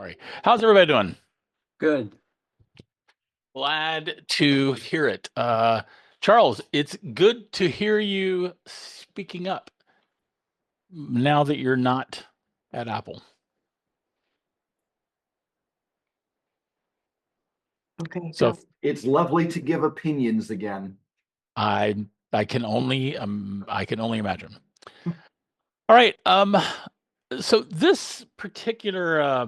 Sorry. How's everybody doing? Good. Glad to hear it. Charles, it's good to hear you speaking up now that you're not at Apple. Okay. So It's lovely to give opinions again. I can only imagine. All right. So this particular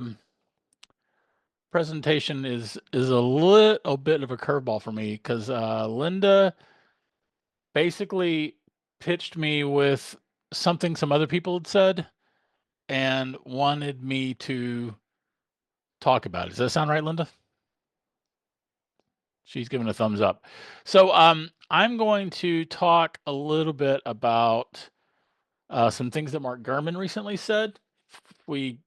presentation is a little bit of a curveball for me because Linda basically pitched me with something some other people had said and wanted me to talk about it. Does that sound right, Linda? She's giving a thumbs up. So I'm going to talk a little bit about some things that Mark Gurman recently said. If we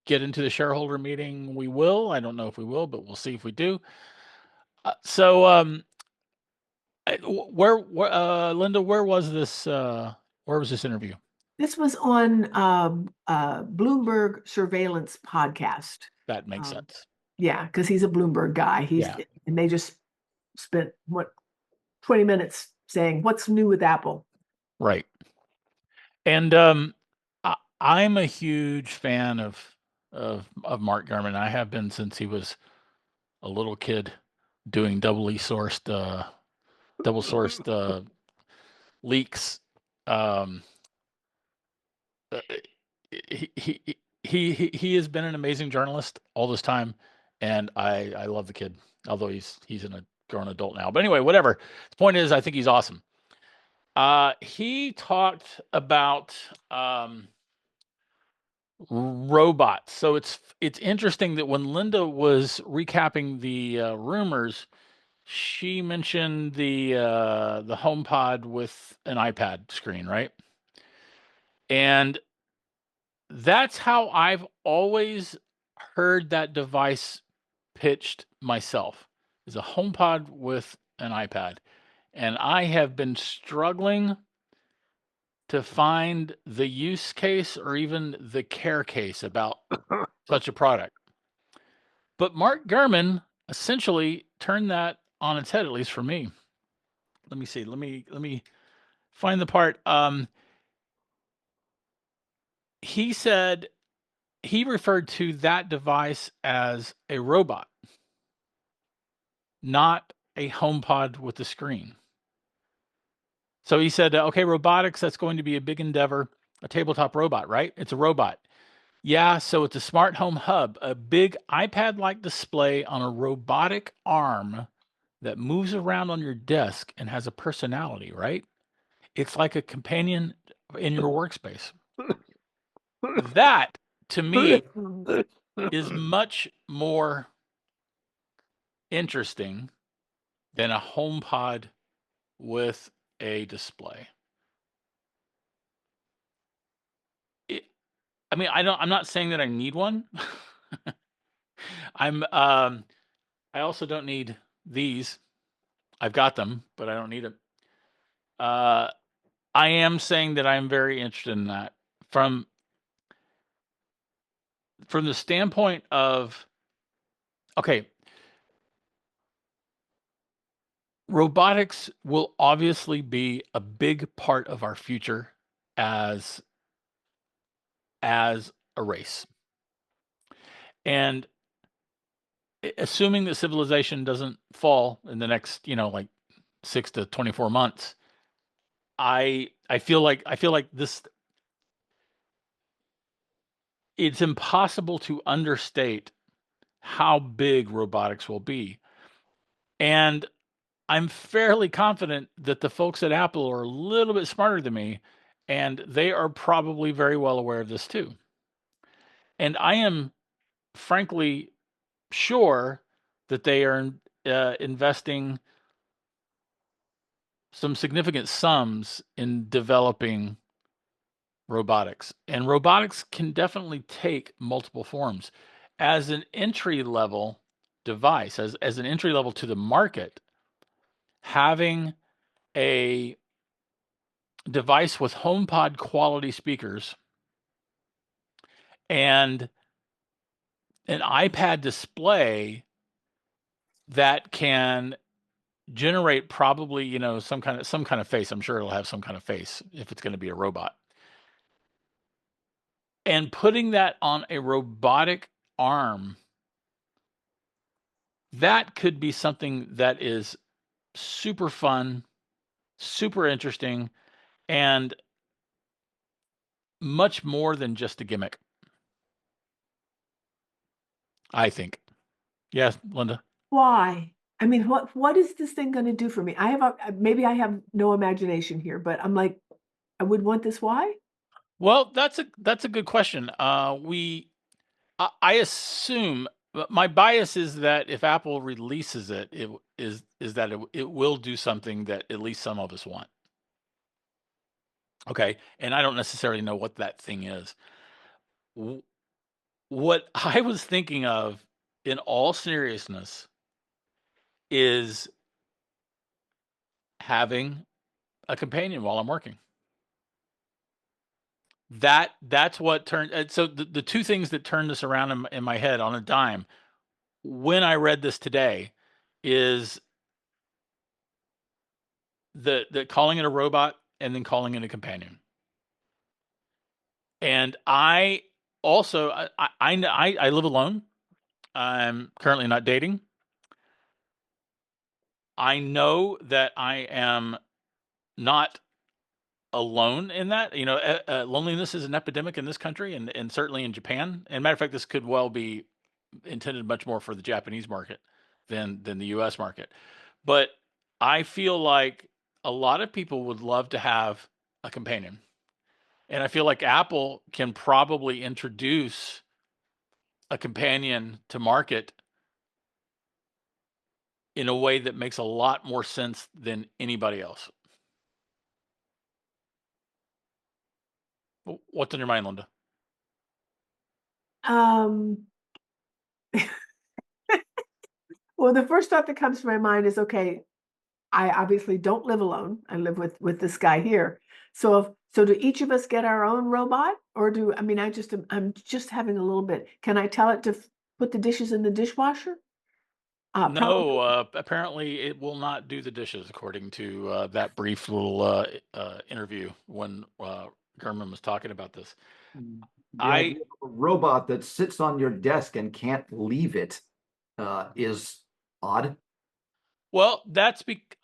get into the shareholder meeting, we will. I don't know if we will, but we'll see if we do. Linda, where was this interview? This was on Bloomberg Surveillance podcast. That makes sense. Yeah, because he's a Bloomberg guy. And they just spent 20 minutes saying what's new with Apple. Right. And I'm a huge fan of Mark Gurman. I have been since he was a little kid doing double sourced leaks. He has been an amazing journalist all this time, and I love the kid. Although he's a grown adult now, but anyway, whatever. The point is, I think he's awesome. He talked about robots. So it's interesting that when Linda was recapping the rumors, she mentioned the HomePod with an iPad screen, right? And that's how I've always heard that device pitched myself, is a HomePod with an iPad. And I have been struggling to find the use case or even the care case about such a product. But Mark Gurman essentially turned that on its head, at least for me. Let me see. Let me find the part. He said he referred to that device as a robot, not a HomePod with a screen. So he said, okay, robotics, that's going to be a big endeavor, a tabletop robot, right? It's a robot. Yeah, so it's a smart home hub, a big iPad-like display on a robotic arm that moves around on your desk and has a personality, right? It's like a companion in your workspace. That, to me, is much more interesting than a HomePod with a display. I'm not saying that I need one. I also don't need these. I've got them, but I don't need them. I am saying that I'm very interested in that from the standpoint of, okay, robotics will obviously be a big part of our future as a race. And assuming that civilization doesn't fall in the next, like 6 to 24 months, I feel like this, it's impossible to understate how big robotics will be. And I'm fairly confident that the folks at Apple are a little bit smarter than me, and they are probably very well aware of this too. And I am frankly sure that they are investing some significant sums in developing robotics. And robotics can definitely take multiple forms. As an entry-level device, as an entry level to the market, having a device with HomePod quality speakers and an iPad display that can generate probably, you know, some kind of face. I'm sure it'll have some kind of face if it's going to be a robot. And putting that on a robotic arm, that could be something that is super fun, super interesting, and much more than just a gimmick, I think. Yes, Linda. Why? I mean, what is this thing going to do for me? Maybe I have no imagination here, but I'm like, I would want this. Why? Well, that's a good question. I assume, but my bias is that if Apple releases it, it will do something that at least some of us want. Okay, and I don't necessarily know what that thing is. What I was thinking of, in all seriousness, is having a companion while I'm working. That's what turned. So the two things that turned this around in my head on a dime when I read this today is the calling it a robot and then calling it a companion. And I also I live alone. I'm currently not dating. I know that I am not alone in that. You know, loneliness is an epidemic in this country and certainly in Japan. And matter of fact, this could well be intended much more for the Japanese market than the US market. But I feel like a lot of people would love to have a companion. And I feel like Apple can probably introduce a companion to market in a way that makes a lot more sense than anybody else. What's on your mind, Linda? Um, well, the first thought that comes to my mind is, okay, I obviously don't live alone. I live with this guy here. So do each of us get our own robot, or I mean, I'm just having a little bit. Can I tell it to put the dishes in the dishwasher? Probably. No, apparently it will not do the dishes, according to that brief little interview when Gurman was talking about this. The I idea of a robot that sits on your desk and can't leave it is odd. Well,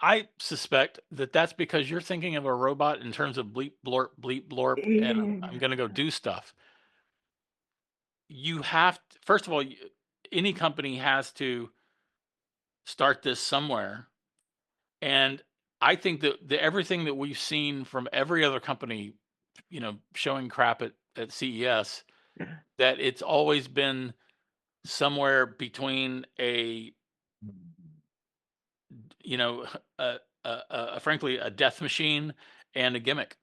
I suspect that that's because you're thinking of a robot in terms of bleep blorp bleep blorp, and I'm Yeah. going to go do stuff. You have to, first of all, any company has to start this somewhere, and I think that everything that we've seen from every other company, you know, showing crap at CES, Yeah. that it's always been somewhere between a, you know, frankly a death machine and a gimmick.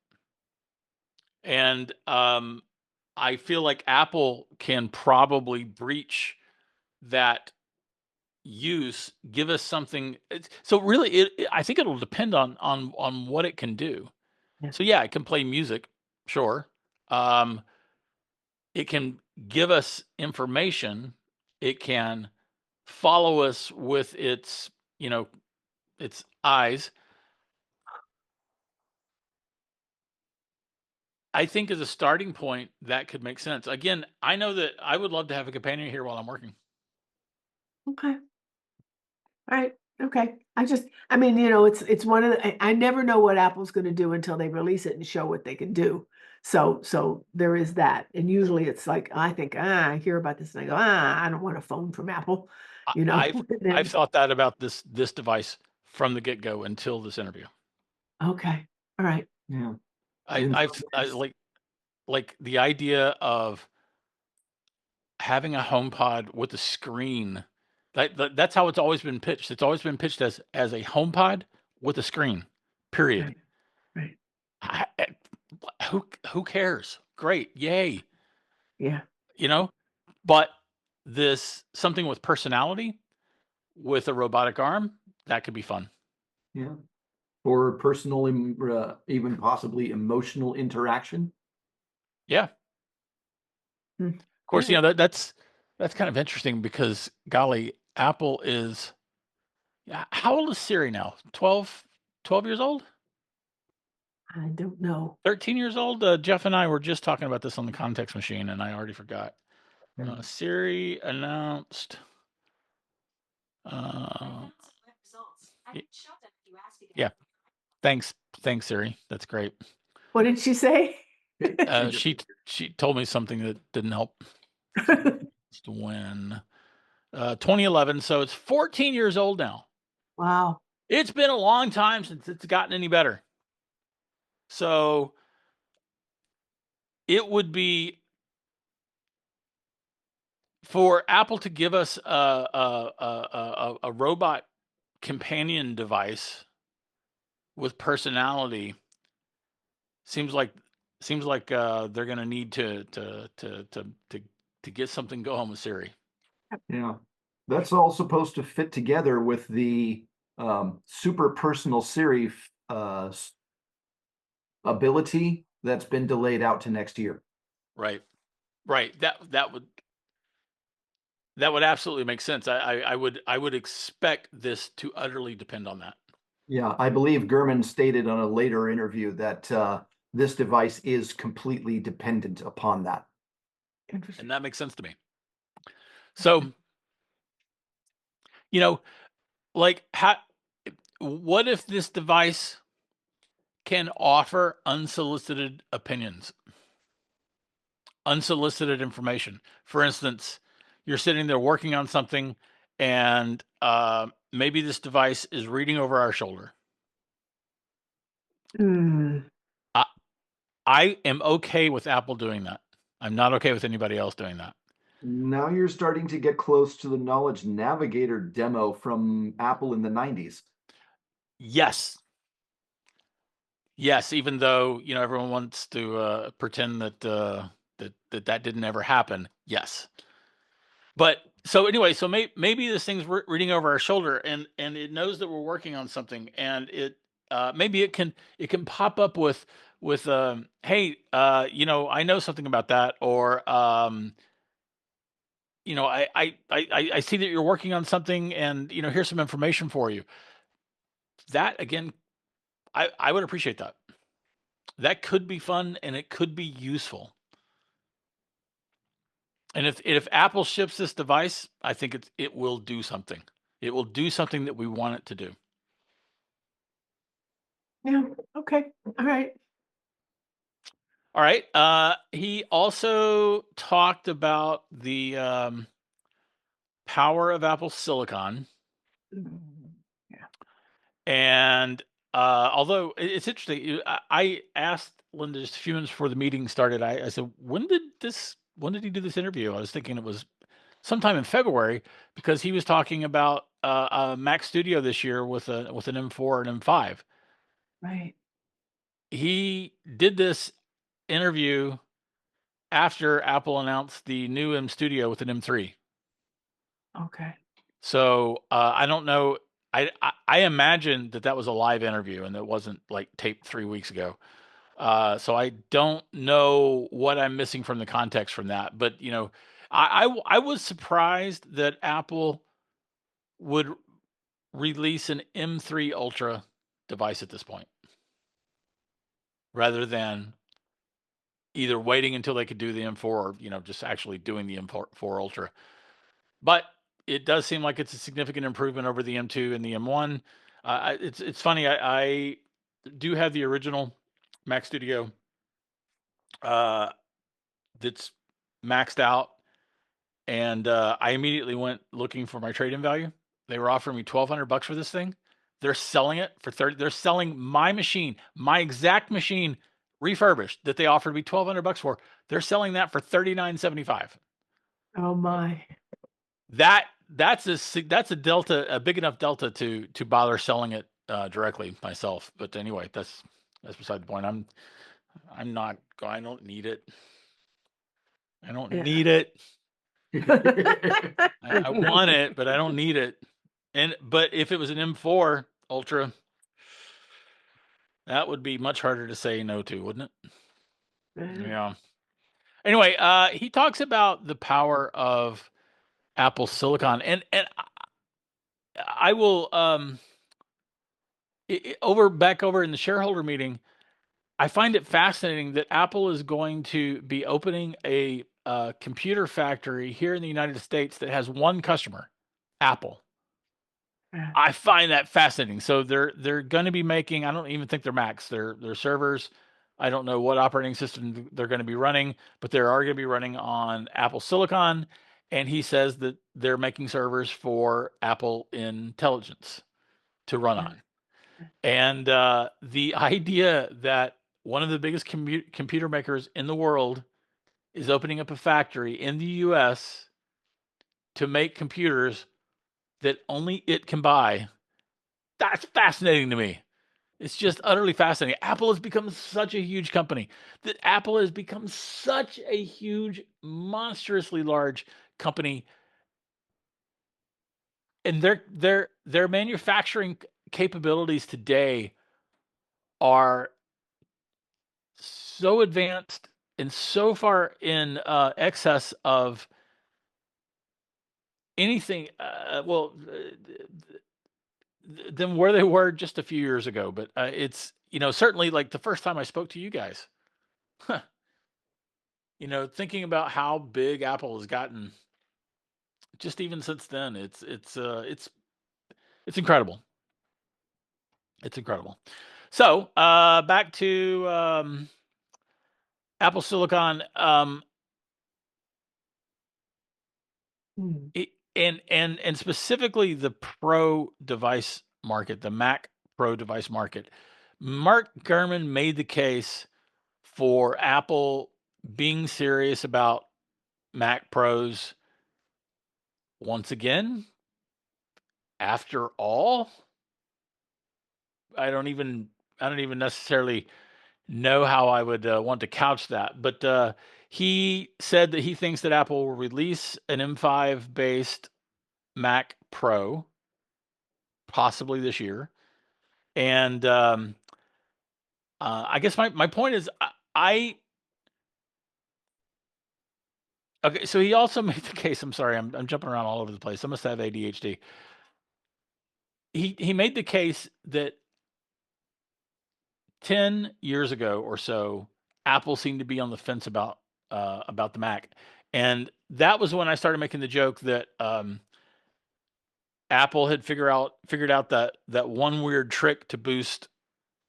And I feel like Apple can probably breach that use, give us something. So really, I think it'll depend on what it can do. Yeah. So yeah, it can play music, sure. Um, it can give us information. It can follow us with its, you know, its eyes. I think as a starting point, that could make sense. Again, I know that I would love to have a companion here while I'm working. Okay. All right. Okay. I mean, it's one of I never know what Apple's going to do until they release it and show what they can do. So there is that. And usually it's like, I think, I hear about this and I go, I don't want a phone from Apple, you know. I've thought that about this device from the get-go until this interview. Okay. All right. Yeah. I like the idea of having a HomePod with a screen. That's how it's always been pitched. It's always been pitched as a HomePod with a screen. Period. Right. I, who cares? Great, yay! Yeah. You know, but this something with personality with a robotic arm that could be fun. Yeah. For personal, even possibly emotional interaction. Yeah. Hmm. Of course, Yeah. you know that's That's kind of interesting because, golly, Apple is. How old is Siri now? 12 years old? I don't know. 13 years old? Jeff and I were just talking about this on the context machine, and I already forgot. Siri announced. Yeah. Thanks, Siri. That's great. What did she say? She told me something that didn't help. Just when 2011, so it's 14 years old now. Wow. It's been a long time since it's gotten any better. So it would be for Apple to give us a robot companion device with personality. Seems like they're going to need to get something going with Siri. Yeah, that's all supposed to fit together with the super personal Siri ability that's been delayed out to next year. Right. That would absolutely make sense. I would expect this to utterly depend on that. Yeah, I believe Gurman stated on a later interview that this device is completely dependent upon that. Interesting. And that makes sense to me. So, like, what if this device can offer unsolicited opinions, unsolicited information? For instance, you're sitting there working on something, and maybe this device is reading over our shoulder. I am okay with Apple doing that. I'm not okay with anybody else doing that. Now you're starting to get close to the Knowledge Navigator demo from Apple in the 90s. Yes. Yes, even though, everyone wants to pretend that that didn't ever happen. Yes. But so anyway, so maybe this thing's reading over our shoulder, and it knows that we're working on something, and it maybe it can pop up with hey, I know something about that, or I see that you're working on something, and here's some information for you. That again, I would appreciate that. That could be fun, and it could be useful. And if Apple ships this device, I think it will do something. It will do something that we want it to do. Yeah. Okay. All right. All right. He also talked about the power of Apple Silicon. Yeah. And although it's interesting, I asked Linda just a few minutes before the meeting started. I said, when did he do this interview? I was thinking it was sometime in February, because he was talking about Mac Studio this year with an M4 and M5. Right. He did this interview after Apple announced the new M Studio with an M3. Okay. So I don't know. I imagine that was a live interview and it wasn't like taped 3 weeks ago. So I don't know what I'm missing from the context from that. But I was surprised that Apple would release an M3 Ultra device at this point, rather than either waiting until they could do the M4 or just actually doing the M4 Ultra. But it does seem like it's a significant improvement over the M2 and the M1. It's funny. I do have the original Mac Studio that's maxed out, and I immediately went looking for my trade-in value. They were offering me $1,200 for this thing. They're selling it for 30. They're selling my machine, my exact machine, refurbished, that they offered me $1,200 for. They're selling that for $39.75. Oh my. That's a delta, a big enough delta to bother selling it directly myself. But anyway, that's beside the point. I don't need it. I don't need it. I want it, but I don't need it. But if it was an M4 Ultra, that would be much harder to say no to, wouldn't it? Yeah. Anyway, he talks about the power of Apple Silicon, and I will back over in the shareholder meeting. I find it fascinating that Apple is going to be opening a computer factory here in the United States that has one customer, Apple. Yeah. I find that fascinating. So they're going to be making, I don't even think they're Macs, they're servers. I don't know what operating system they're going to be running, but they are going to be running on Apple Silicon. And he says that they're making servers for Apple Intelligence to run on. And the idea that one of the biggest computer makers in the world is opening up a factory in the US to make computers that only it can buy, that's fascinating to me. It's just utterly fascinating. Apple has become such a huge company. That Apple has become such a huge, monstrously large company, and their manufacturing capabilities today are so advanced and so far in excess of anything, than where they were just a few years ago. But it's, certainly like the first time I spoke to you guys, thinking about how big Apple has gotten just even since then, it's incredible. It's incredible. So back to Apple Silicon. Mm. And specifically the Pro device market, the Mac Pro device market. Mark Gurman made the case for Apple being serious about Mac Pros once again. After all, I don't even necessarily know how I would want to couch that, but he said that he thinks that Apple will release an M5 based Mac Pro possibly this year. And I guess my point is, okay. So he also made the case. I'm sorry, I'm jumping around all over the place. I must have ADHD. He made the case that 10 years ago or so, Apple seemed to be on the fence about the Mac, and that was when I started making the joke that Apple had figured out that one weird trick to boost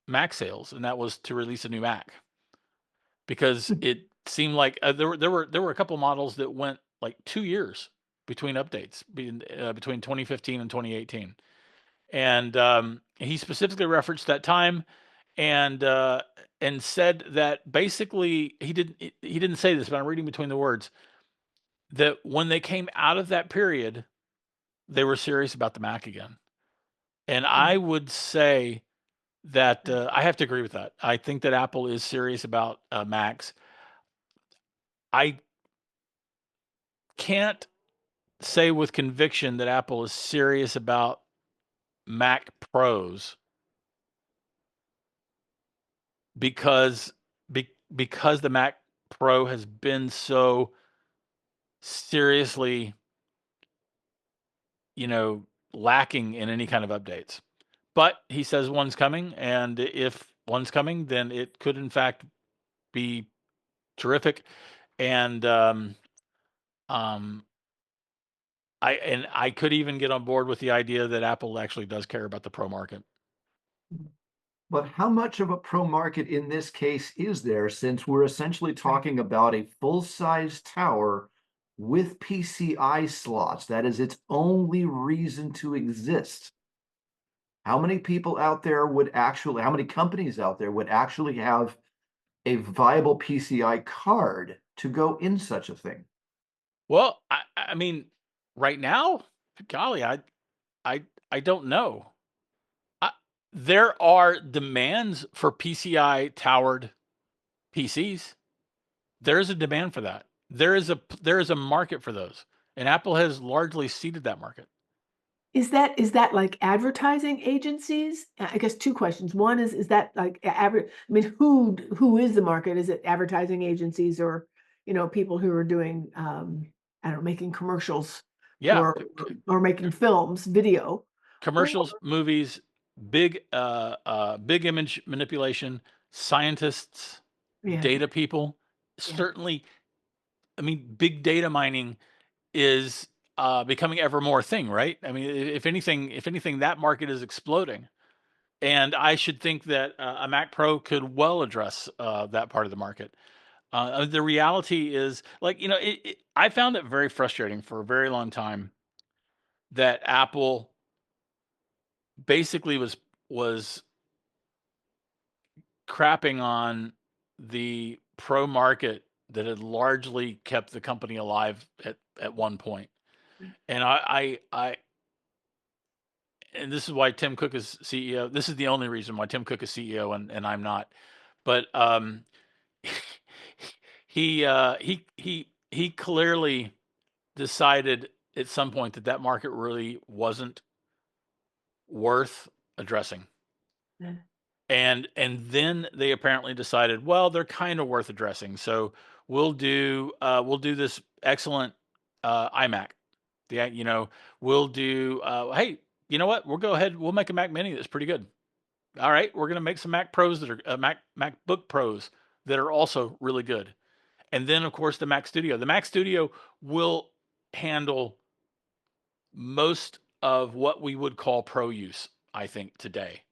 Mac sales, and that was to release a new Mac, because it seemed like there were a couple models that went like 2 years between updates, between 2015 and 2018, and he specifically referenced that time, and said that basically he didn't say this, but I'm reading between the words, that when they came out of that period, they were serious about the Mac again. And I would say that I have to agree with that. I think that Apple is serious about Macs. I can't say with conviction that Apple is serious about Mac Pros because because the Mac Pro has been so seriously, lacking in any kind of updates. But he says one's coming, and if one's coming, then it could in fact be terrific. And um, I could even get on board with the idea that Apple actually does care about the pro market. But how much of a pro market in this case is there, since we're essentially talking about a full-size tower with PCI slots? That is its only reason to exist. How many people out there would actually, how many companies out there would actually have a viable PCI card to go in such a thing? Well, I mean, right now, golly, I don't know. I, there are demands for PCI towered PCs. There is a demand for that. There is a market for those, and Apple has largely seeded that market. Is that like advertising agencies? I guess two questions. One is that like I mean, who is the market? Is it advertising agencies or people who are doing I don't know, making commercials Yeah. or making films, video. Commercials, movies, big image manipulation, scientists, Yeah. data people. Yeah. Certainly, I mean, big data mining is becoming ever more thing, right? I mean, if anything, that market is exploding. And I should think that a Mac Pro could well address that part of the market. The reality is, like, I found it very frustrating for a very long time that Apple basically was crapping on the pro market that had largely kept the company alive at one point. And and this is why Tim Cook is CEO. This is the only reason why Tim Cook is CEO and I'm not. But he clearly decided at some point that that market really wasn't worth addressing. Yeah. And then they apparently decided, well, they're kind of worth addressing. So we'll do this excellent iMac. We'll do hey, you know what? We'll go ahead, we'll make a Mac Mini that's pretty good. All right, we're going to make some Mac Pros that are MacBook Pros that are also really good. And then of course the Mac Studio. The Mac Studio will handle most of what we would call pro use, I think, today.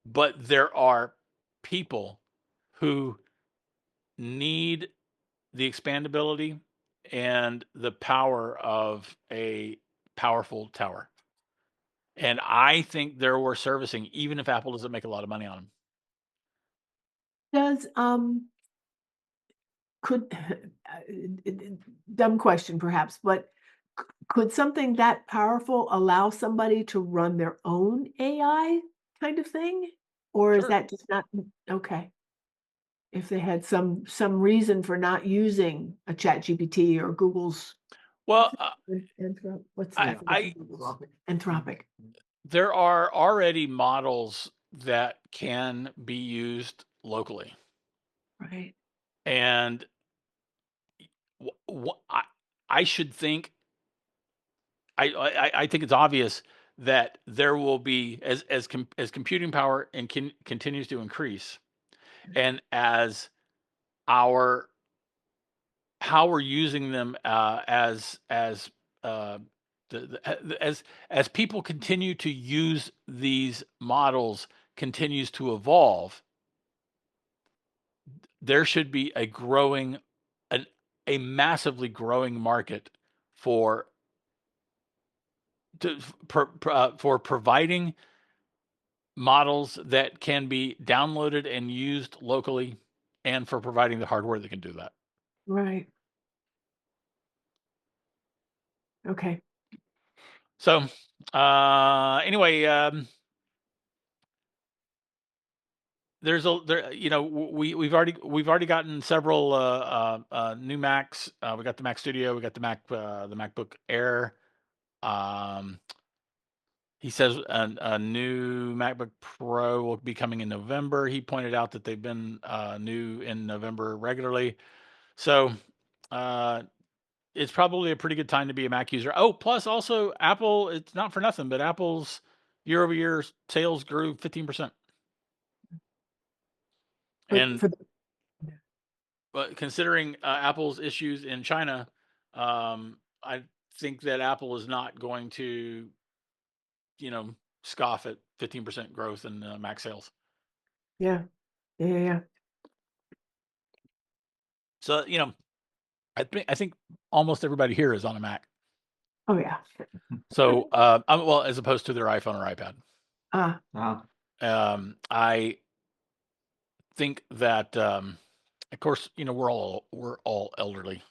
But there are people who need the expandability and the power of a powerful tower. And I think they're worth servicing, even if Apple doesn't make a lot of money on them. Does could dumb question perhaps, but could something that powerful allow somebody to run their own AI kind of thing? Or is Sure. that just not okay? If they had some reason for not using a Chat GPT or Google's Well, what's I, the I Anthropic. there are already models that can be used locally, Right. and I should think I think it's obvious that there will be as computing power and continues to increase, and as our how we're using them as uh, as people continue to use these models continues to evolve, there should be an, a massively growing market for for providing models that can be downloaded and used locally, and for providing the hardware that can do that. Right. Okay. So anyway, there's we've already gotten several new Macs. We got the Mac Studio, we got the MacBook Air. He says a new MacBook Pro will be coming in November. He pointed out that they've been new in November regularly. So it's probably a pretty good time to be a Mac user. Oh, plus also Apple, it's not for nothing, but Apple's year-over-year sales grew 15%. And but considering Apple's issues in China, I think that Apple is not going to, scoff at 15% growth in Mac sales. Yeah. Yeah. So, I think almost everybody here is on a Mac. Oh yeah. So, well, as opposed to their iPhone or iPad. I think that, of course, we're all elderly,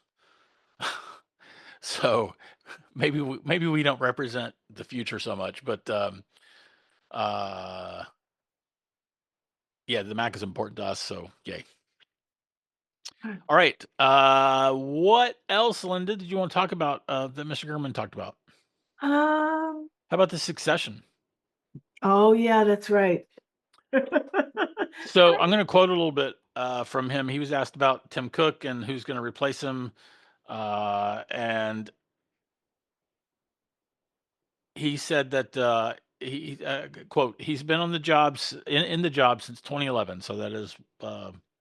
so maybe we don't represent the future so much, but yeah, the Mac is important to us, so yay. All right. What else, Linda, did you want to talk about that Mr. Gurman talked about? How about the succession? Oh yeah, that's right. So I'm going to quote a little bit from him. He was asked about Tim Cook and who's going to replace him, and he said that quote, he's been on the jobs in the job since 2011, so that is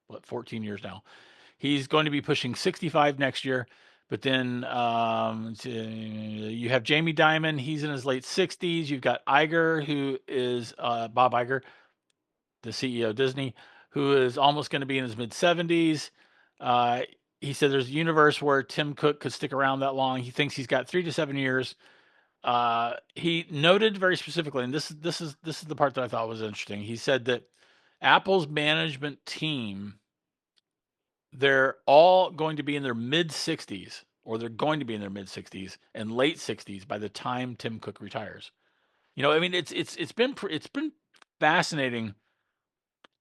what, 14 years now. He's going to be pushing 65 next year. But then you have Jamie Dimon. He's in his late 60s. You've got Iger, who is Bob Iger, the CEO of Disney, who is almost going to be in his mid 70s. He said there's a universe where Tim Cook could stick around that long. He thinks he's got 3 to 7 years. He noted very specifically, and this is the part that I thought was interesting. He said that Apple's management team, they're all going to be in their mid 60s, or they're going to be in their mid 60s and late 60s by the time Tim Cook retires. I mean, it's been fascinating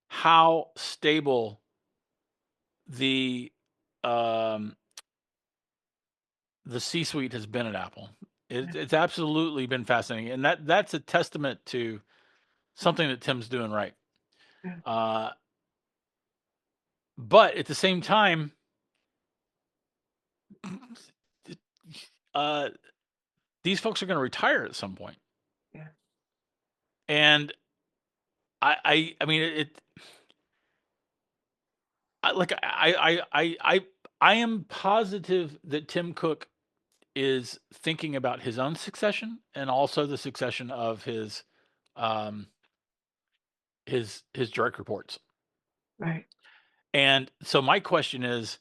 how stable the um, the C-suite has been at Apple. It's absolutely been fascinating, and that's a testament to something that Tim's doing right. Yeah. But at the same time, these folks are going to retire at some point. Yeah. And I mean I am positive that Tim Cook is thinking about his own succession and also the succession of um his direct reports. Right. And so my question is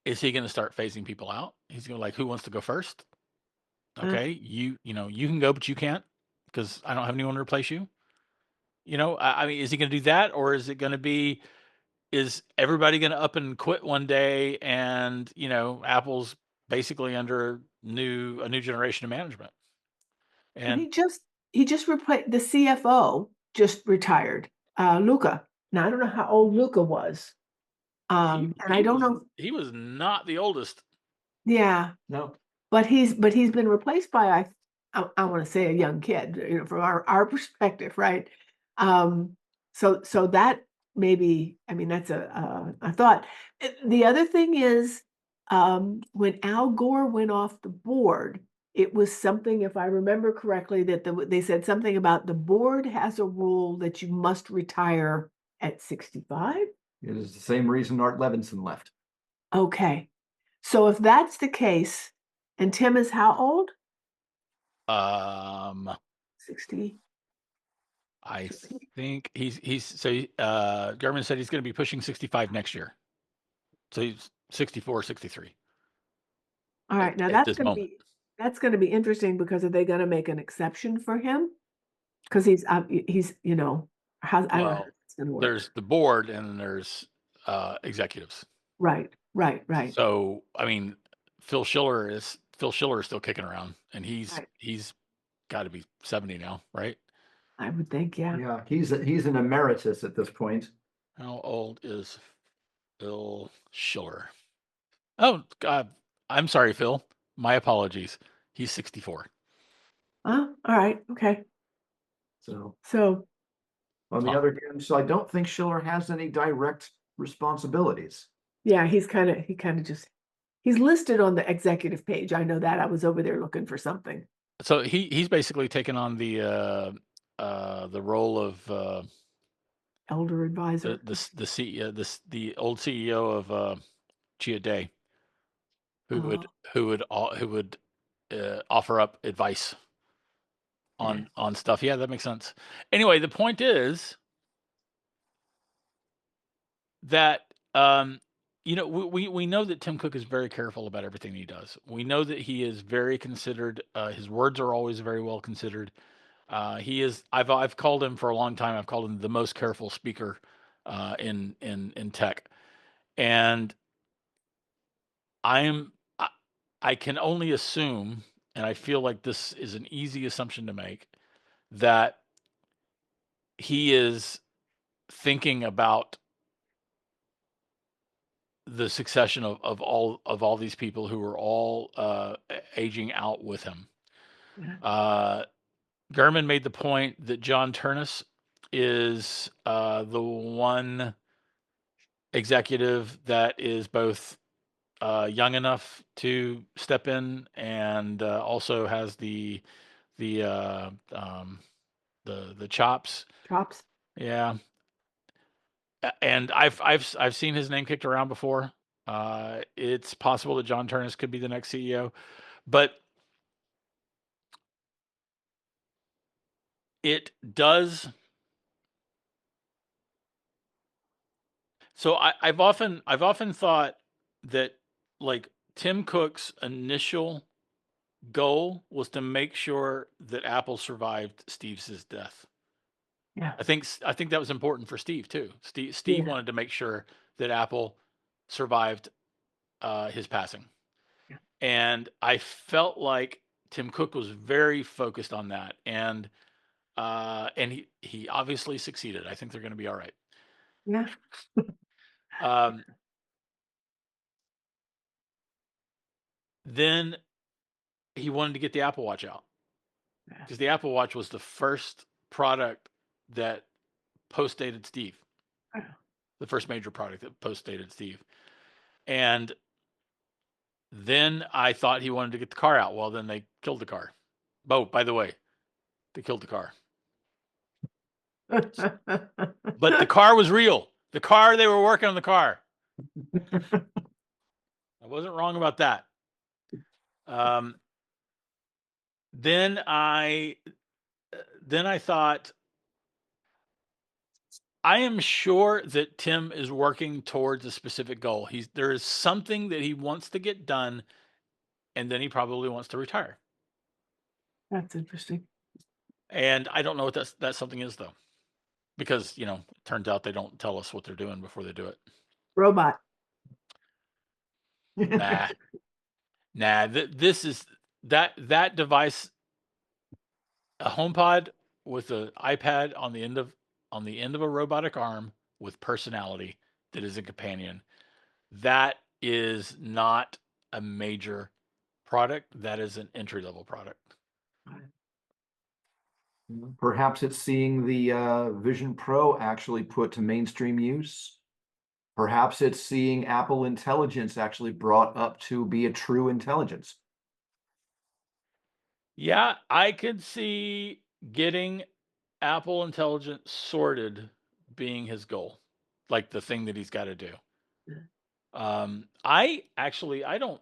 he going to start phasing people out? He's going to, like, who wants to go first? Okay, you can go, but you can't, because I don't have anyone to replace you. I mean, is he going to do that, or is it going to be, is everybody going to up and quit one day, and Apple's basically under a new generation of management? And And he just replaced the CFO, just retired, Luca. Now I don't know how old Luca was. And I don't know. he was not the oldest. Yeah, No. but he's been replaced by I want to say a young kid, from our perspective, right? So that maybe, I mean, that's a thought. The other thing is, when Al Gore went off the board, it was something, if I remember correctly, that they said something about the board has a rule that you must retire at 65. It is the same reason Art Levinson left. Okay. So if that's the case, and Tim is how old? Um, 60. I think he's so Garmin said he's going to be pushing 65 next year. So he's 64, 63 All right. Now at this moment. that's going to be interesting, because are they going to make an exception for him? Because he's how, I don't know how Well, it's going to work. there's the board and then there's executives. Right. So I mean, Phil Schiller is still kicking around, and Right. he's got to be 70 now, right? I would think, yeah. Yeah, he's an emeritus at this point. How old is Phil Schiller? Oh God, I'm sorry, Phil. My apologies. He's 64. All right. Okay. So on the Huh. other hand, so I don't think Schiller has any direct responsibilities. Yeah, he kind of just, he's listed on the executive page. I know that. I was over there looking for something. So he's basically taken on the role of Elder advisor. the CEO, the old CEO of Chia Day, who would offer up advice Yeah. on stuff. Yeah, that makes sense. Anyway, the point is that we know that Tim Cook is very careful about everything he does. We know that he is very considered. His words are always very well considered. He is. I've called him for a long time. I've called him the most careful speaker in tech, and I'm I can only assume, and I feel like this is an easy assumption to make, that he is thinking about the succession of all these people who are all aging out with him. Yeah. Gurman made the point that John Turnus is the one executive that is both young enough to step in and also has the the chops. Chops. Yeah. And I've seen his name kicked around before. It's possible that John Turnus could be the next CEO, but it does. So I've often thought that, like, Tim Cook's initial goal was to make sure that Apple survived Steve's death. Yeah. I think that was important for Steve too. Steve Yeah. wanted to make sure that Apple survived his passing. Yeah. And I felt like Tim Cook was very focused on that, and he obviously succeeded. I think they're going to be all right. Yeah. Um, then he wanted to get the Apple Watch out, Yeah. because the Apple Watch was the first product that post-dated Steve, Oh. the first major product that post-dated Steve. And then I thought he wanted to get the car out. Well, then they killed the car. Oh, by the way, they killed the car. But the car was real. The car, they were working on the car. I wasn't wrong about that. Um, then I thought, I am sure that Tim is working towards a specific goal. There is something that he wants to get done, and then he probably wants to retire. That's interesting. And I don't know what that something is, though, because it turns out they don't tell us what they're doing before they do it. Robot. Nah, nah. This is that device, a HomePod with an iPad on the end of a robotic arm with personality that is a companion. That is not a major product. That is an entry-level product. Perhaps it's seeing the Vision Pro actually put to mainstream use. Perhaps it's seeing Apple Intelligence actually brought up to be a true intelligence. Yeah, I could see getting Apple Intelligence sorted being his goal, like the thing that he's got to do. I don't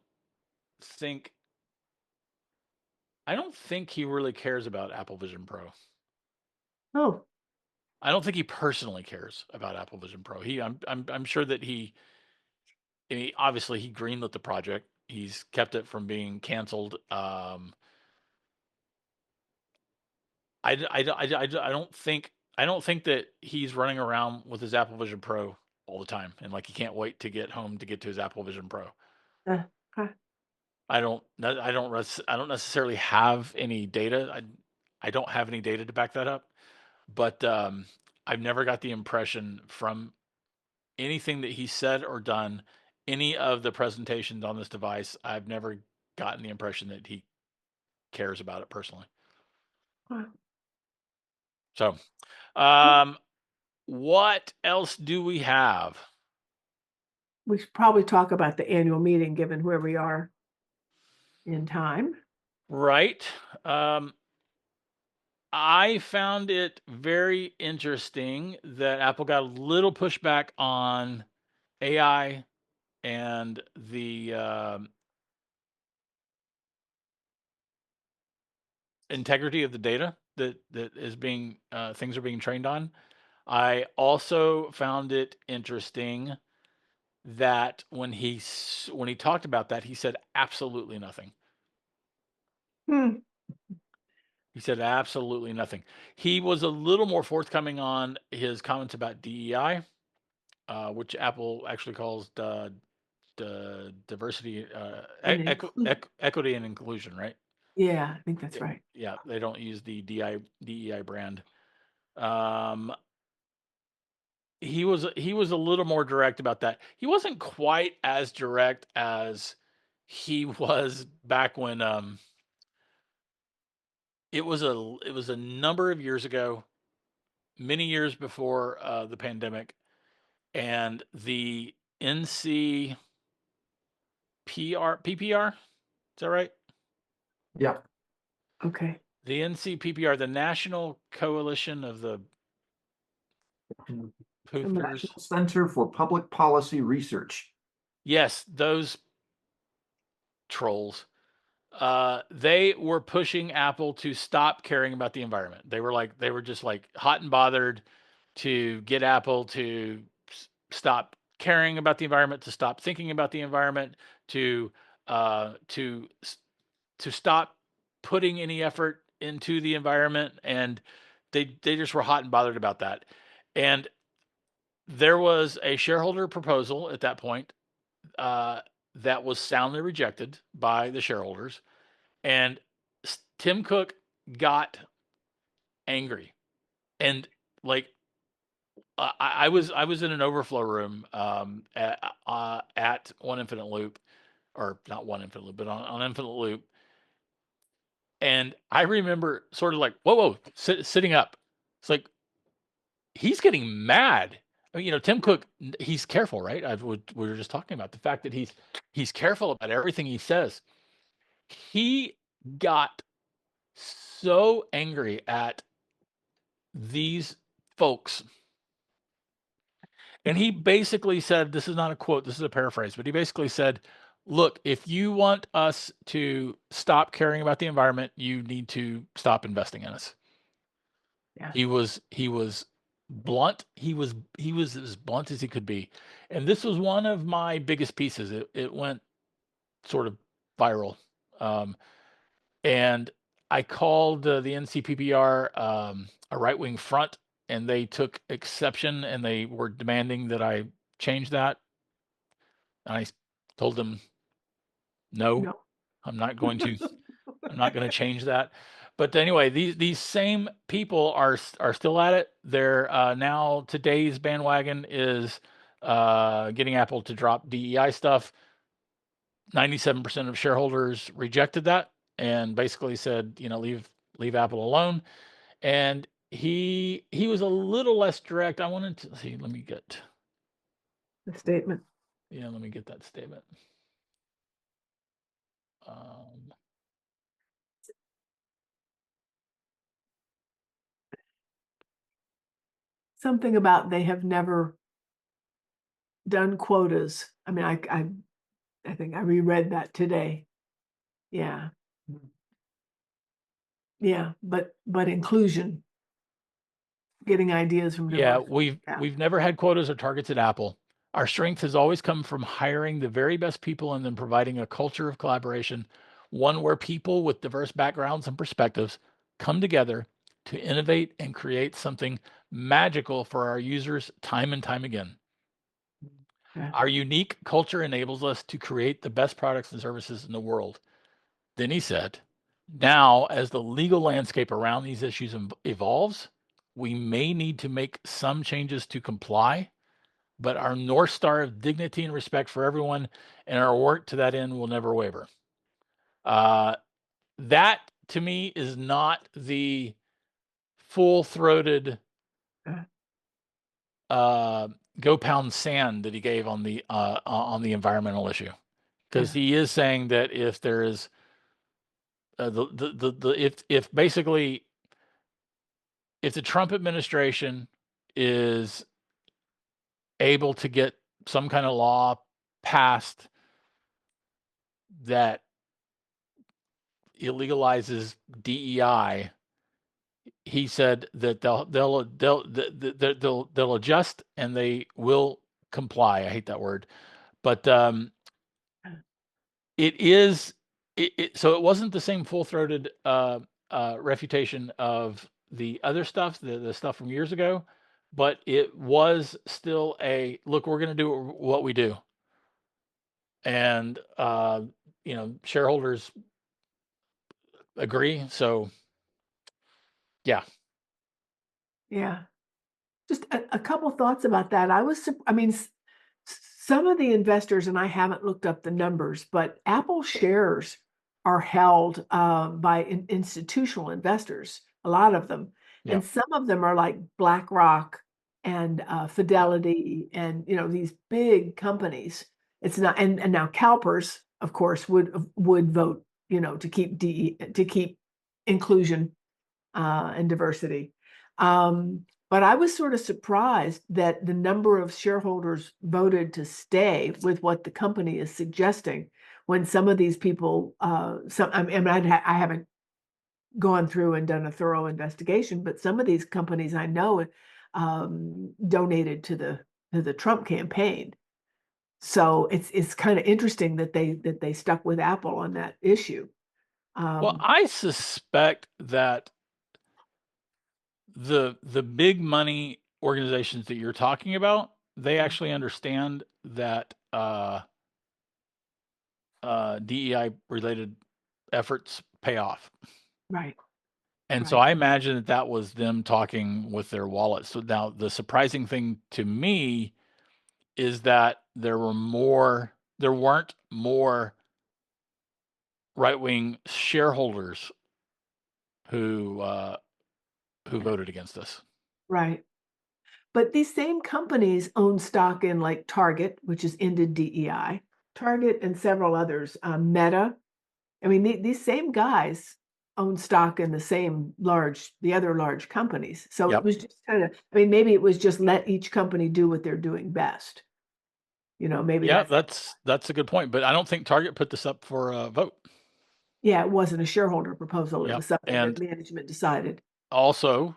think he really cares about Apple Vision Pro. Oh. I don't think he personally cares about Apple Vision Pro. I'm sure that obviously he greenlit the project. He's kept it from being canceled. I don't think that he's running around with his Apple Vision Pro all the time, and like he can't wait to get home to get to his Apple Vision Pro. Okay. I don't necessarily have any data. I don't have any data to back that up, but I've never got the impression from anything that he said or done, any of the presentations on this device, I've never gotten the impression that he cares about it personally. Wow. So, what else do we have? We should probably talk about the annual meeting, given where we are in time. Right. I found it very interesting that Apple got a little pushback on AI and the integrity of the data that is being things are being trained on. I also found it interesting that when he talked about that, he said absolutely nothing. He said absolutely nothing. He was a little more forthcoming on his comments about DEI, which Apple actually calls the diversity, And equity and inclusion, right? yeah, I think that's right. Yeah, they don't use the DEI brand. Um, he was a little more direct about that. He wasn't quite as direct as he was back when it was a number of years ago, many years before the pandemic, and the PPR, is that right? Yeah. Okay. The NCPPR, the National Coalition of the The Poothers. National Center for Public Policy Research. Yes, those trolls. They were pushing Apple to stop caring about the environment. They were just like hot and bothered to get Apple to stop caring about the environment, to stop thinking about the environment, to stop putting any effort into the environment, and they just were hot and bothered about that. And there was a shareholder proposal at that point that was soundly rejected by the shareholders, and Tim Cook got angry, and like I was in an overflow room at One Infinite Loop, or not One Infinite Loop, but on Infinite Loop, and I remember sort of like, whoa, sitting up. It's like he's getting mad. I mean, Tim Cook, he's careful, right? We were just talking about the fact that he's careful about everything he says. He got so angry at these folks. And he basically said, this is not a quote, this is a paraphrase, but he basically said, look, if you want us to stop caring about the environment, you need to stop investing in us. Yeah. He was blunt. He was as blunt as he could be. And this was one of my biggest pieces. It went sort of viral. And I called the NCPPR a right-wing front, and they took exception, and they were demanding that I change that. And I told them, no, I'm not going to. I'm not going to change that. But anyway, these same people are still at it. They're now, today's bandwagon is getting Apple to drop DEI stuff. 97% of shareholders rejected that and basically said, leave Apple alone. And he was a little less direct. I wanted to see. Let me get The statement. Yeah, let me get that statement. Um, Something about they have never done quotas. I mean, I think I reread that today. Yeah. Yeah, but inclusion, getting ideas from Yeah, diverse. we've never had quotas or targets at Apple. Our strength has always come from hiring the very best people and then providing a culture of collaboration, one where people with diverse backgrounds and perspectives come together to innovate and create something magical for our users time and time again. Yeah. Our unique culture enables us to create the best products and services in the world. Then he said, now, as the legal landscape around these issues evolves, we may need to make some changes to comply, but our North Star of dignity and respect for everyone and our work to that end will never waver. That, to me, is not the full-throated go pound sand that he gave on the environmental issue, because he is saying that if there is if basically if the Trump administration is able to get some kind of law passed that illegalizes DEI, he said that they'll adjust and they will comply. I hate that word, but it is so it wasn't the same full-throated refutation of the other stuff, the stuff from years ago, but it was still a look. We're going to do what we do, and shareholders agree. So, yeah. Yeah. Just a couple thoughts about that. I mean, some of the investors, and I haven't looked up the numbers, but Apple shares are held by institutional investors, a lot of them. Yeah. And some of them are like BlackRock and Fidelity and, these big companies. It's not, and now CalPERS, of course, would vote, to keep inclusion and diversity. But I was sort of surprised that the number of shareholders voted to stay with what the company is suggesting, when some of these people, I haven't gone through and done a thorough investigation, but some of these companies I know donated to the Trump campaign. So it's kind of interesting that they stuck with Apple on that issue. Well, I suspect that the big money organizations that you're talking about, they actually understand that DEI related efforts pay off. Right. And so Right. I imagine that that was them talking with their wallets. So now the surprising thing to me is that there weren't more right-wing shareholders who voted against this. Right. But these same companies own stock in like Target, which has ended DEI, Target and several others, Meta. I mean, these same guys own stock in the other large companies. So it Yep. was just kind of, I mean, maybe it was just let each company do what they're doing best. Maybe Yeah, that's, that's a good point, but I don't think Target put this up for a vote. yeah, it wasn't a shareholder proposal. It Yep. was something that And management decided. also,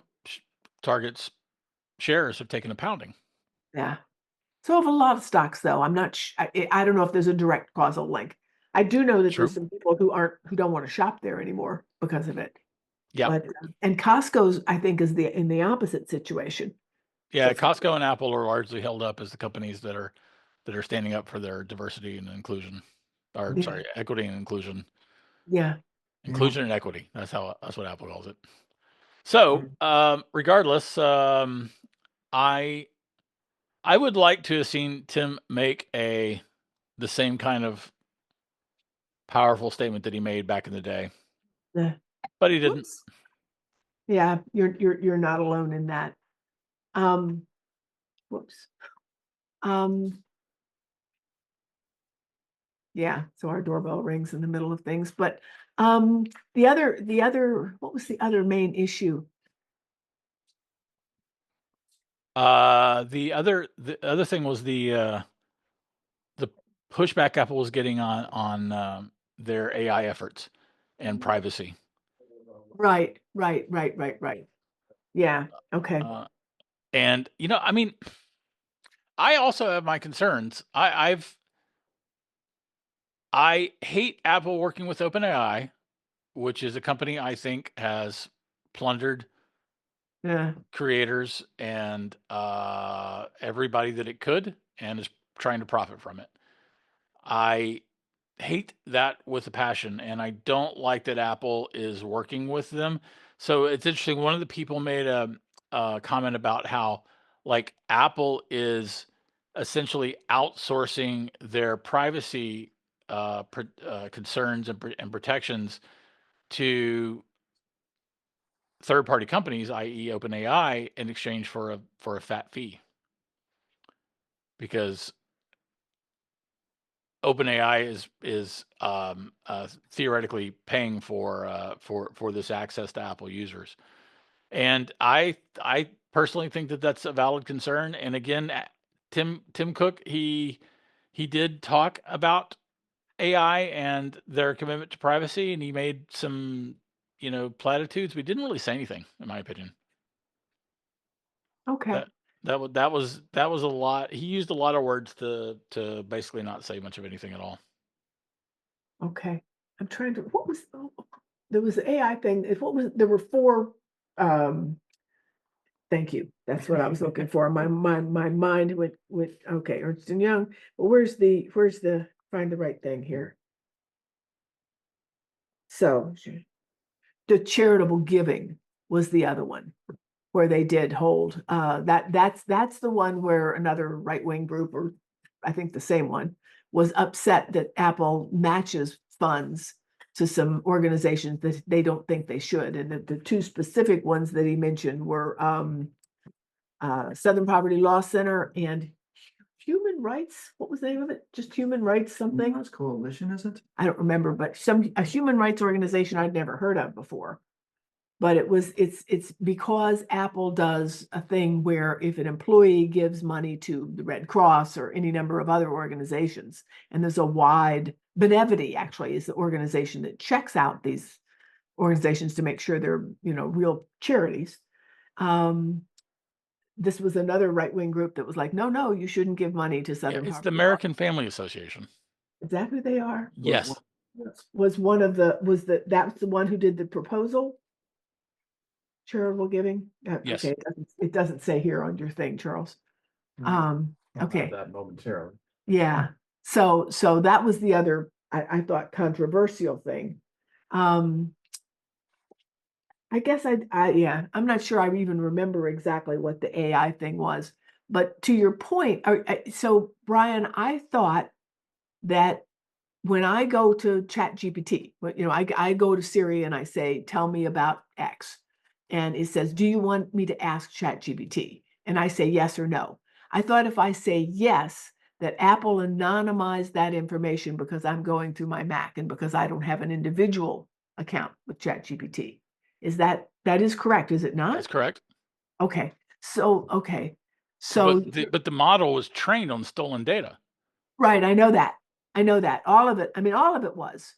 Target's shares have taken a pounding. Yeah. So of a lot of stocks, though, I'm not. I don't know if there's a direct causal link. I do know that there's True. some people who don't want to shop there anymore because of it. Yep. But and Costco's, I think, is in the opposite situation. Yeah, So Costco and Apple are largely held up as the companies that are standing up for their diversity and inclusion, or yeah, sorry, equity and inclusion. yeah, Inclusion and equity. That's what Apple calls it. So, mm, regardless, I I would like to have seen Tim make the same kind of powerful statement that he made back in the day, yeah. but he didn't. Whoops. Yeah, you're not alone in that. Um, whoops. Um, yeah. So our doorbell rings in the middle of things, but the other what was the other main issue? The other thing was the pushback Apple was getting on their AI efforts and privacy. Right. Yeah. Okay. Uh, and I mean, I also have my concerns. I hate Apple working with OpenAI, which is a company I think has plundered Yeah. creators and everybody that it could, and is trying to profit from it. I hate that with a passion, and I don't like that Apple is working with them. So it's interesting. One of the people made a comment about how, like, Apple is essentially outsourcing their privacy concerns and protections to third-party companies, i.e., OpenAI, in exchange for a fat fee, because OpenAI is theoretically paying for this access to Apple users, and I personally think that that's a valid concern. And again, Tim Cook, he did talk about AI and their commitment to privacy, and he made some platitudes. We didn't really say anything, in my opinion. Okay. That that was a lot. He used a lot of words to basically not say much of anything at all. Okay. I'm trying to. There was the AI thing. There were four. Um, Thank you. That's what I was looking for. My mind with okay, Ernst and Young. But where's the find the right thing here? So the charitable giving was the other one where they did hold that's the one where another right-wing group, or I think the same one, was upset that Apple matches funds to some organizations that they don't think they should. And the two specific ones that he mentioned were Southern Poverty Law Center and Human Rights. What was the name of it? Just Human Rights something? That's coalition, is it? I don't remember, but a human rights organization I'd never heard of before. but it's because Apple does a thing where if an employee gives money to the Red Cross or any number of other organizations, and there's a wide Benevity actually is the organization that checks out these organizations to make sure they're, real charities. This was another right-wing group that was like, no, you shouldn't give money to Yeah, Southern it's the Poverty Law. American Family Association. Is that who they are? Yes. That's the one who did the proposal? Charitable giving? Yes. Okay, it doesn't say here on your thing, Charles. I'll have Okay, that momentarily. yeah. So that was the other, I thought controversial thing. I guess yeah, I'm not sure I even remember exactly what the AI thing was, but to your point, so Bryan, I thought that when I go to ChatGPT, I go to Siri and I say, tell me about X. And it says, do you want me to ask ChatGPT? And I say yes or no. I thought if I say yes, that Apple anonymized that information because I'm going through my Mac and because I don't have an individual account with ChatGPT. That is correct, is it not? That's correct. Okay. Okay. So but the model was trained on stolen data. right, I know that. All of it. All of it was.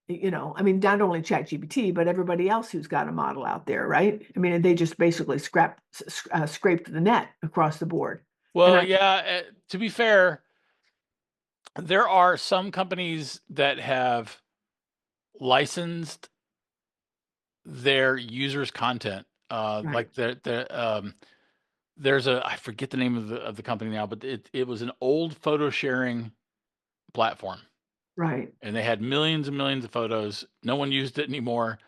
Not only ChatGPT, but everybody else who's got a model out there, right? They just basically scraped the net across the board. Well, yeah, to be fair, there are some companies that have licensed their users' content. Right. Like there's I forget the name of the company now, but it was an old photo sharing platform. Right. And they had millions and millions of photos. No one used it anymore.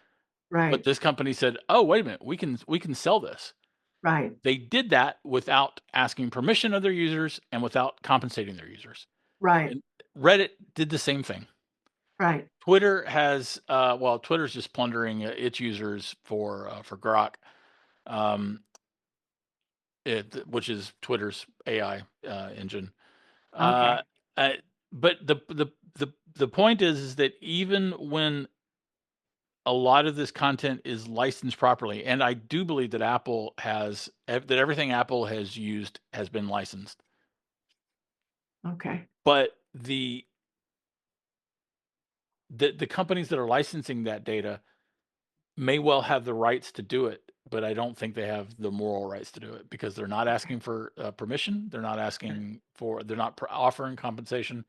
Right. But this company said, "Oh, wait a minute, we can sell this." Right. They did that without asking permission of their users and without compensating their users. Right. And Reddit did the same thing. Right. Twitter has Twitter's just plundering its users for Grok, which is Twitter's AI engine. Okay. But the point is that even when a lot of this content is licensed properly, and I do believe that everything Apple has used has been licensed. Okay. But the companies that are licensing that data may well have the rights to do it, but I don't think they have the moral rights to do it because they're not asking for permission. They're not asking for. They're not offering compensation.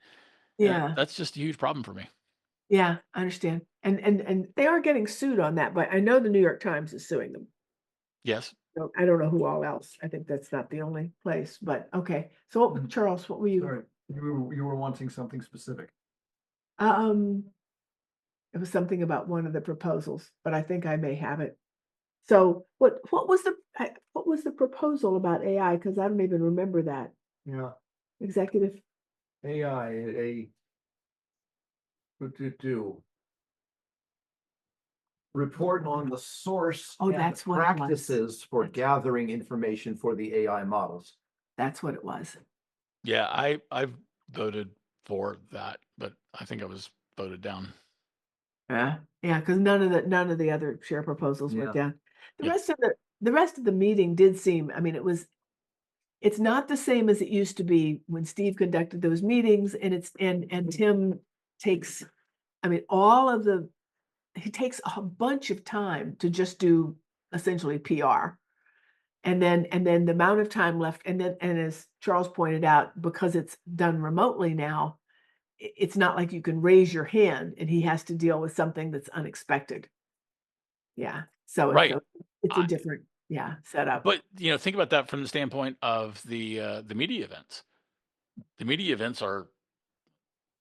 And Yeah. that's just a huge problem for me. Yeah, I understand. And they are getting sued on that, but I know the New York Times is suing them. Yes. So I don't know who all else. I think that's not the only place, but okay. So Charles, what were you? Sorry, you were wanting something specific. It was something about one of the proposals, but I think I may have it. So what was the proposal about AI? Because I don't even remember that. Yeah, Executive. AI, what to do? Report on the source Oh, and that's the what it was. practices for gathering information for the AI models. That's what it was. Yeah, I've voted for that, but I think I was voted down. Yeah, because none of the other share proposals went Yeah. down. The Yeah. rest of the meeting did seem, it's not the same as it used to be when Steve conducted those meetings, and Tim takes, he takes a bunch of time to just do essentially PR. And then the amount of time left, and as Charles pointed out, because it's done remotely now, it's not like you can raise your hand and he has to deal with something that's unexpected. Yeah. So Right. it's a different, setup. But think about that from the standpoint of the media events. The media events are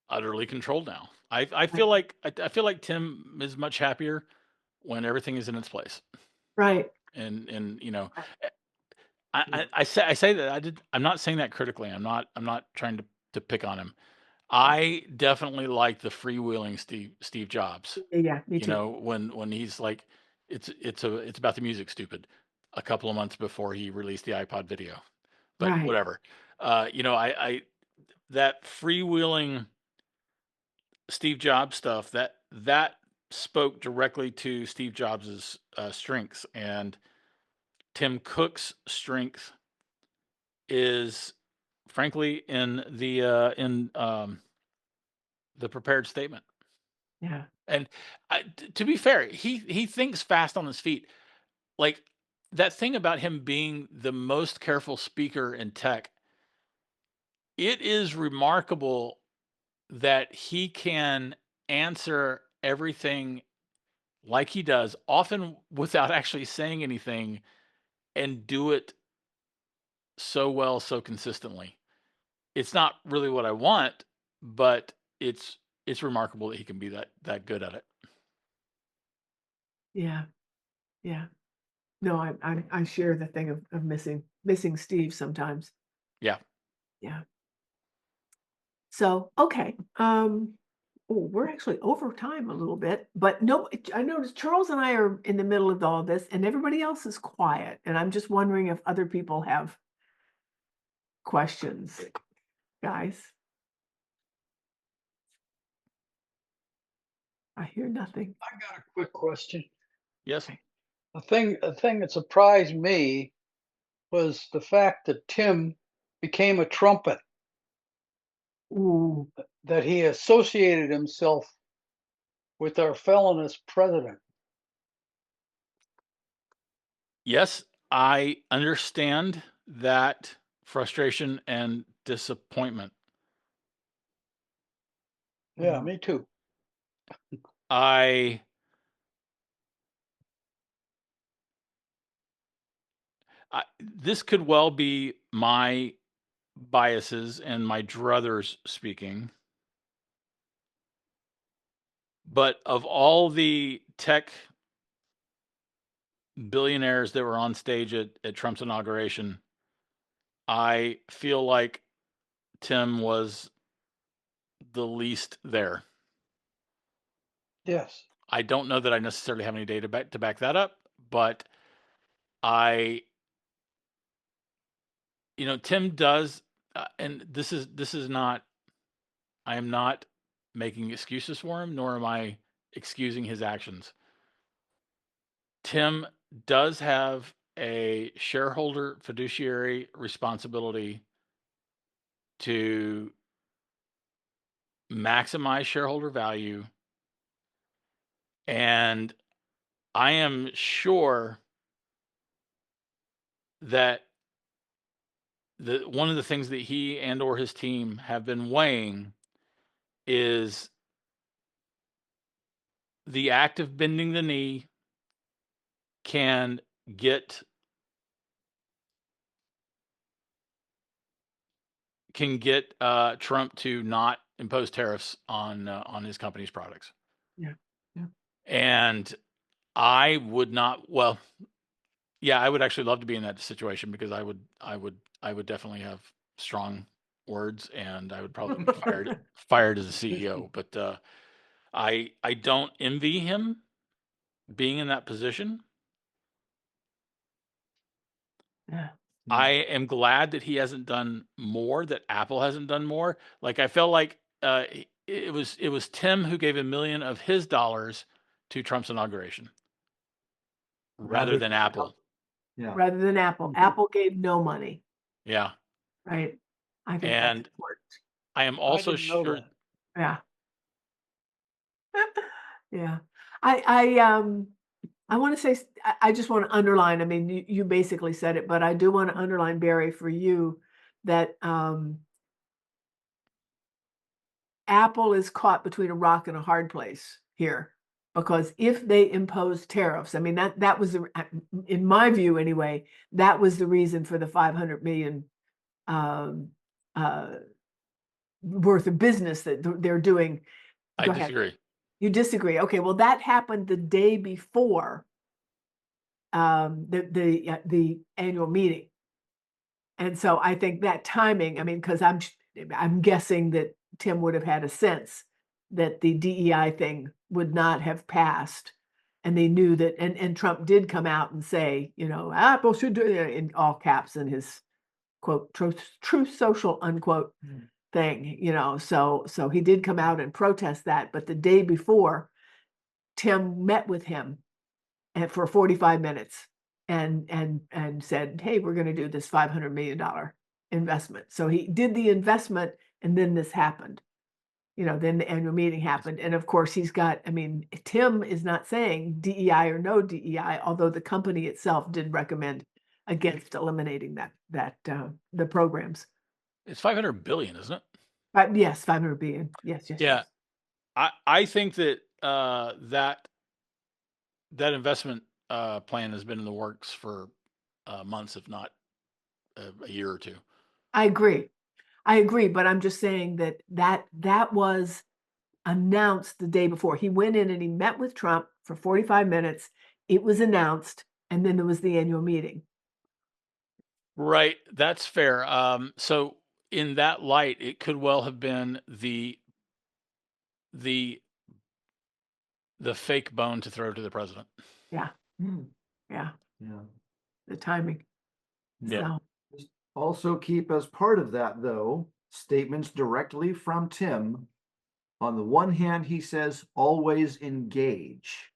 utterly controlled now. I feel like Tim is much happier when everything is in its place. Right. And I say that I'm not saying that critically. I'm not trying to pick on him. I definitely like the freewheeling Steve Jobs. Yeah, me too. When he's like, it's about the music, stupid, a couple of months before he released the iPod video, but Right. whatever. I that freewheeling Steve Jobs stuff that spoke directly to Steve Jobs' strengths, and Tim Cook's strength is, frankly, in the prepared statement. Yeah. And to be fair, he thinks fast on his feet. Like that thing about him being the most careful speaker in tech, it is remarkable that he can answer everything like he does, often without actually saying anything, and do it so well, so consistently. It's not really what I want, but it's remarkable that he can be that good at it. Yeah. Yeah. No, I share the thing of missing Steve sometimes. Yeah. Yeah. So, okay. Oh, we're actually over time a little bit, but no, I noticed Charles and I are in the middle of all this and everybody else is quiet. And I'm just wondering if other people have questions, guys. I hear nothing. I got a quick question. Yes. A thing that surprised me was the fact that Tim became a trumpet, Ooh, that he associated himself with our felonious president. Yes, I understand that frustration and disappointment. Yeah, Mhm. me too. I this could well be my biases and my druthers speaking, but of all the tech billionaires that were on stage at Trump's inauguration, I feel like Tim was the least there. Yes. I don't know that I necessarily have any data to back that up, but I, Tim does, and this is not. I am not making excuses for him, nor am I excusing his actions. Tim does have a shareholder fiduciary responsibility to maximize shareholder value. And I am sure that one of the things that he and or his team have been weighing is the act of bending the knee can get Trump to not impose tariffs on his company's products. Yeah. Yeah. And I would not. Well, yeah, I would actually love to be in that situation because I would definitely have strong words and I would probably be fired as a CEO. But I don't envy him being in that position. Yeah. I am glad that he hasn't done more, that Apple hasn't done more. Like I felt like it was Tim who gave $1 million of his dollars to Trump's inauguration rather than Apple. Yeah. Rather than Apple. Apple gave no money, Yeah. right? I think that's And important. I am I also didn't know sure that. Yeah. Yeah. I want to say, I just want to underline, I mean, you basically said it, but I do want to underline, Barry, for you that Apple is caught between a rock and a hard place here. Because if they impose tariffs, I mean, that was, in my view anyway, that was the reason for the 500 million um, uh, worth of business that they're doing. I Go ahead. disagree. You disagree. Okay, well, that happened the day before the annual meeting. And so I think that timing, I mean, because I'm guessing that Tim would have had a sense that the DEI thing would not have passed. And they knew that, and Trump did come out and say, Apple should do it in all caps in his quote, true social unquote thing, so he did come out and protest that. But the day before, Tim met with him and for 45 minutes and said, hey, we're going to do this $500 million investment. So he did the investment, and then this happened. Then the annual meeting happened. And of course, Tim is not saying DEI or no DEI, although the company itself did recommend against eliminating the programs. It's 500 billion, isn't it? But yes, 500 billion. Yes. Yeah. I think that that investment plan has been in the works for months, if not a year or two. I agree, but I'm just saying that was announced the day before. He went in and he met with Trump for 45 minutes. It was announced, and then there was the annual meeting. Right, that's fair. So in that light, it could well have been the fake bone to throw to the president. Yeah. Yeah. The timing. Yeah. So, Also keep as part of that, though, statements directly from Tim. On the one hand, he says, always engage,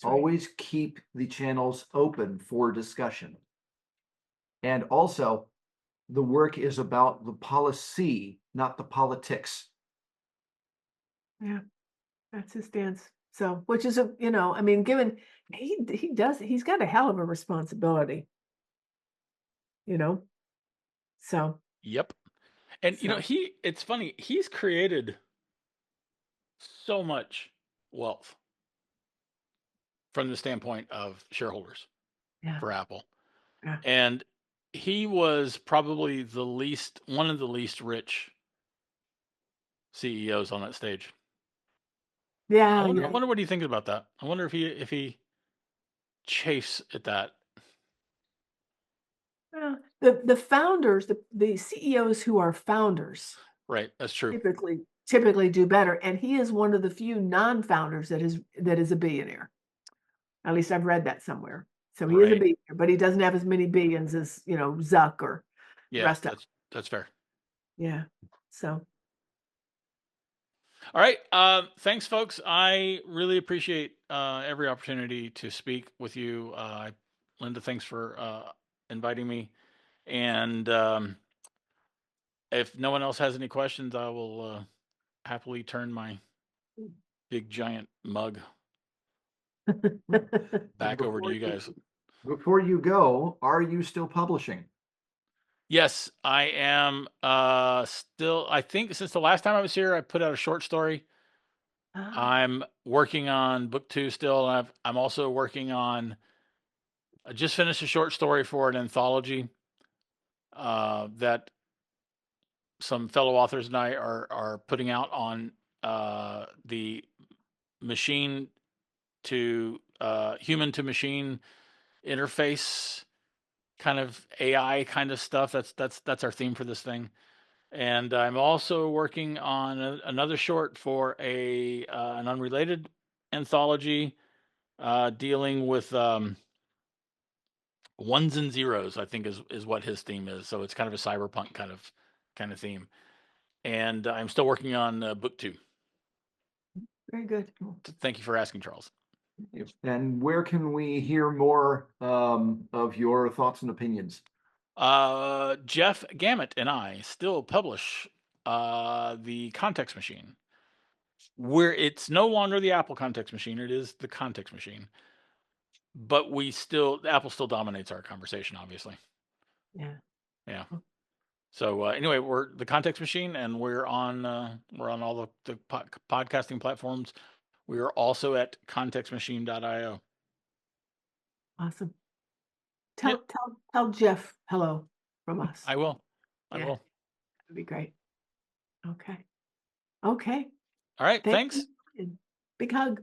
right. always keep the channels open for discussion. And also, the work is about the policy, not the politics. Yeah, that's his stance. So, which is given he's got a hell of a responsibility. So. Yep. And So. it's funny, he's created so much wealth from the standpoint of shareholders for Apple. Yeah. And he was probably one of the least rich CEOs on that stage. Yeah. I wonder what he thinks about that. I wonder if he chafes at that. The founders, the CEOs who are founders, Right, that's true. typically do better. And he is one of the few non-founders that is a billionaire. At least I've read that somewhere. So he is a billionaire, but he doesn't have as many billions as Zuck or the rest of. That's fair. Yeah. So. All right. Thanks, folks. I really appreciate every opportunity to speak with you. Linda, thanks for inviting me. And if no one else has any questions, I will happily turn my big giant mug back over to you guys. Before you go, are you still publishing? Yes, I am still. I think since the last time I was here, I put out a short story. I'm working on book 2 still. And I'm also working on. I just finished a short story for an anthology that some fellow authors and I are putting out on the machine to human to machine interface kind of AI kind of stuff. That's our theme for this thing. And I'm also working on another short for an unrelated anthology dealing with ones and zeros, I think is what his theme is. So it's kind of a cyberpunk kind of theme. And I'm still working on book 2. Very good. Thank you for asking, Charles. And where can we hear more of your thoughts and opinions? Jeff Gamet and I still publish the Context Machine, where it's no longer the Apple Context Machine, it is the Context Machine. But Apple still dominates our conversation, obviously. Yeah. So anyway, we're the Context Machine, and we're on all the podcasting platforms. We are also at contextmachine.io. Awesome. Tell Jeff hello from us. I will. I will. That'd be great. Okay. All right. Thanks. Big hug.